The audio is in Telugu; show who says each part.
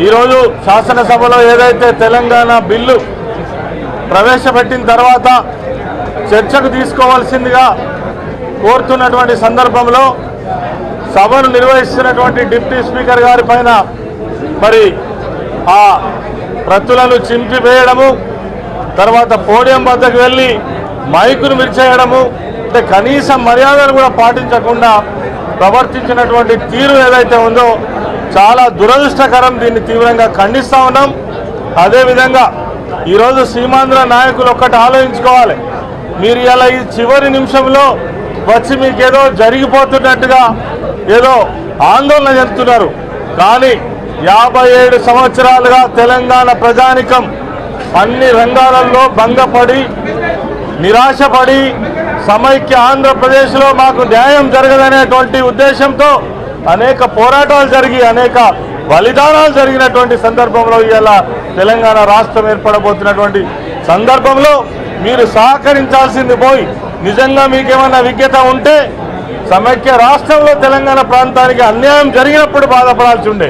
Speaker 1: ఈరోజు శాసనసభలో ఏదైతే తెలంగాణ బిల్లు ప్రవేశపెట్టిన తర్వాత చర్చకు తీసుకోవాల్సిందిగా కోరుతున్నటువంటి సందర్భంలో సభను నిర్వహిస్తున్నటువంటి డిప్యూటీ స్పీకర్ గారి పైన మరి ఆ ప్రతులను చింపివేయడము, తర్వాత పోడియం వద్దకు వెళ్ళి మైకును మిర్చేయడము, అంటే కనీస మర్యాదలు కూడా పాటించకుండా ప్రవర్తించినటువంటి తీరు ఏదైతే ఉందో చాలా దురదృష్టకరం. దీన్ని తీవ్రంగా ఖండిస్తూ ఉన్నాం. అదేవిధంగా ఈరోజు సీమాంధ్ర నాయకులు ఒక్కటి ఆలోచించుకోవాలి. మీరు ఇలా ఈ చివరి నిమిషంలో వచ్చి మీకేదో జరిగిపోతున్నట్టుగా ఏదో ఆందోళన చెందుతున్నారు. కానీ 57 సంవత్సరాలుగా తెలంగాణ ప్రజానికం అన్ని రంగాలలో భంగపడి నిరాశపడి సమైక్య ఆంధ్రప్రదేశ్లో మాకు న్యాయం జరగదనేటువంటి ఉద్దేశంతో అనేక పోరాటాలు జరిగి అనేక బలిదానాలు జరిగినటువంటి సందర్భంలో ఇలా తెలంగాణ రాష్ట్రం ఏర్పడబోతున్నటువంటి సందర్భంలో మీరు సహకరించాల్సింది పోయి నిజంగా మీకేమైనా విజ్ఞత ఉంటే సమైక్య రాష్ట్రంలో తెలంగాణ ప్రాంతానికి అన్యాయం జరిగినప్పుడు బాధపడాల్సి ఉండే.